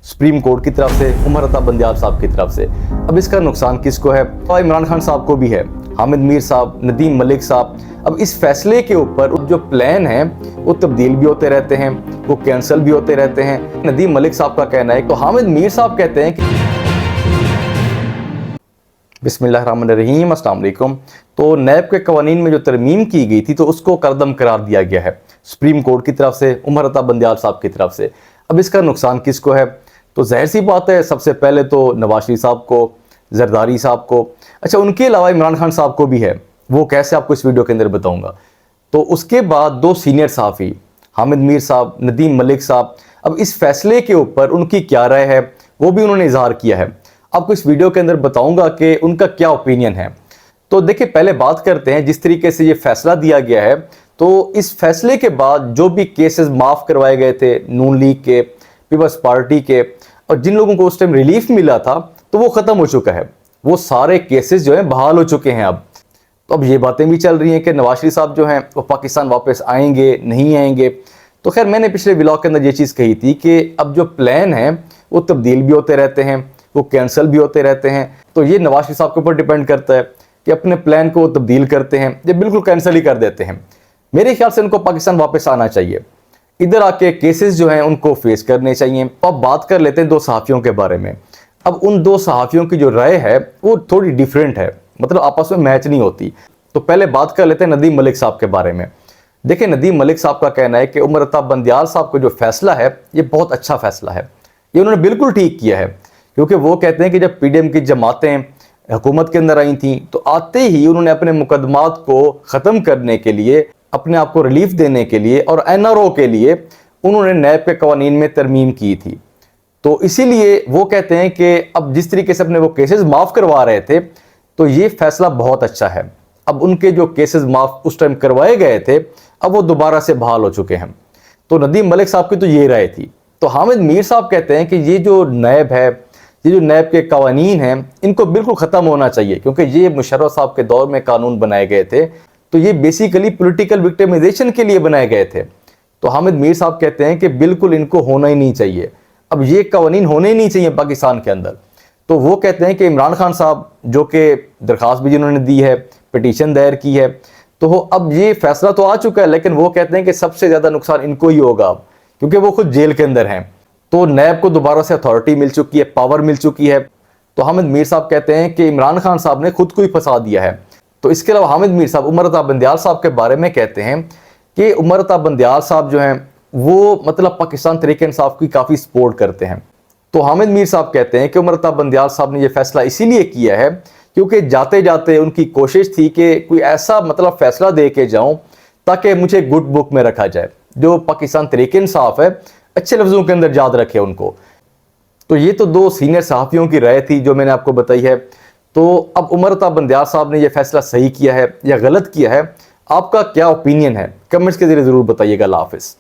Supreme court की तरफ से, उमर अता बंदियाल साहब की तरफ से। अब इसका नुकसान किसको है? तो इमरान खान साहब को भी है, हामिद मीर साहब, नदीम मलिक साहब। अब इस फैसले के ऊपर जो प्लान है वो तब्दील भी होते रहते हैं, वो कैंसिल भी होते रहते हैं। नदीम मलिक साहब का कहना है, तो हामिद मीर साहब कहते हैं कि बिस्मिल्लाहिर्रहमानिर्रहीम, अस्सलाम वालेकुम। तो नैब के कवानीन में जो तरमीम की गई थी तो उसको करदम करार दिया गया है सुप्रीम कोर्ट की तरफ से, उमर अता बंदियाल साहब की तरफ से। अब इसका नुकसान किसको है? तो जाहिर सी बात है, सबसे पहले तो नवाज शरीफ साहब को, जरदारी साहब को, अच्छा उनके अलावा इमरान खान साहब को भी है। वो कैसे, आपको इस वीडियो के अंदर बताऊंगा। तो उसके बाद दो सीनियर सहाफ़ी, हामिद मीर साहब, नदीम मलिक साहब, अब इस फैसले के ऊपर उनकी क्या राय है वो भी उन्होंने इजहार किया है। आपको इस वीडियो के अंदर बताऊंगा कि उनका क्या ओपिनियन है। तो देखिए, पहले बात करते हैं जिस तरीके से ये फैसला दिया गया है। तो इस फैसले के बाद जो भी केसेस माफ़ करवाए गए थे नून लीग के, पीपल्स पार्टी के, और जिन लोगों को उस टाइम रिलीफ मिला था, तो वो ख़त्म हो चुका है। वो सारे केसेस जो हैं बहाल हो चुके हैं अब। तो अब ये बातें भी चल रही हैं कि नवाज शरीफ साहब जो हैं वो पाकिस्तान वापस आएंगे, नहीं आएंगे। तो खैर, मैंने पिछले व्लॉग के अंदर ये चीज़ कही थी कि अब जो प्लान है वो तब्दील भी होते रहते हैं, वो कैंसिल भी होते रहते हैं। तो ये नवाज शरीफ साहब के ऊपर डिपेंड करता है कि अपने प्लान को तब्दील करते हैं या बिल्कुल कैंसिल ही कर देते हैं। मेरे ख्याल से उनको पाकिस्तान वापस आना चाहिए, इधर आके केसेस जो हैं उनको फेस करने चाहिए। तो अब बात कर लेते हैं दो सहाफ़ियों के बारे में। अब उन दो सहाफ़ियों की जो राय है वो थोड़ी डिफरेंट है, मतलब आपस में मैच नहीं होती। तो पहले बात कर लेते हैं नदीम मलिक साहब के बारे में। देखिए, नदीम मलिक साहब का कहना है कि उमर अता बंदियाल साहब का जो फैसला है ये बहुत अच्छा फैसला है, ये उन्होंने बिल्कुल ठीक किया है। क्योंकि वो कहते हैं कि जब पीडीएम की जमातें हुकूमत के अंदर आई थी तो आते ही उन्होंने अपने मुकदमात को ख़त्म करने के लिए, अपने आप को रिलीफ देने के लिए और एनआरओ के लिए उन्होंने नैब के कवानीन में तरमीम की थी। तो इसीलिए वो कहते हैं कि अब जिस तरीके से अपने वो केसेस माफ़ करवा रहे थे तो ये फैसला बहुत अच्छा है। अब उनके जो केसेस माफ़ उस टाइम करवाए गए थे अब वो दोबारा से बहाल हो चुके हैं। तो नदीम मलिक साहब की तो ये राय थी। तो हामिद मीर साहब कहते हैं कि ये जो नैब है, ये जो नैब के कवानीन हैं, इनको बिल्कुल ख़त्म होना चाहिए, क्योंकि ये मुशर्रफ साहब के दौर में कानून बनाए गए थे। तो ये बेसिकली पॉलिटिकल विक्टिमाइजेशन के लिए बनाए गए थे। तो हामिद मीर साहब कहते हैं कि बिल्कुल इनको होना ही नहीं चाहिए, अब ये कवानीन होने ही नहीं चाहिए पाकिस्तान के अंदर। तो वो कहते हैं कि इमरान खान साहब, जो कि दरख्वास्त भी जिन्होंने दी है, पिटीशन दायर की है, तो अब ये फैसला तो आ चुका है, लेकिन वो कहते हैं कि सबसे ज़्यादा नुकसान इनको ही होगा अब, क्योंकि वो खुद जेल के अंदर हैं। तो नैब को दोबारा से अथॉरिटी मिल चुकी है, पावर मिल चुकी है। तो हामिद मीर साहब कहते हैं कि इमरान खान साहब ने खुद को ही फंसा दिया है। तो इसके अलावा हामिद मीर साहब उमर अता बंदियाल साहब के बारे में कहते हैं कि उमर अता बंदियाल साहब जो हैं वो मतलब पाकिस्तान तहरीक इंसाफ की काफ़ी सपोर्ट करते हैं। तो हामिद मीर साहब कहते हैं कि उमर अता बंदियाल साहब ने यह फैसला इसीलिए किया है क्योंकि जाते जाते उनकी कोशिश थी कि कोई ऐसा मतलब फैसला दे के जाऊँ ताकि मुझे गुड बुक में रखा जाए, जो पाकिस्तान तहरीक इंसाफ है अच्छे लफ्ज़ों के अंदर याद रखे उनको। तो ये तो दो सीनियर सहाफ़ियों की राय थी जो मैंने आपको बताई है। तो अब उमर अता बंदियाल साहब ने यह फैसला सही किया है या गलत किया है, आपका क्या ओपिनियन है? कमेंट्स के जरिए ज़रूर बताइएगा। अल्लाह हाफ़िज़।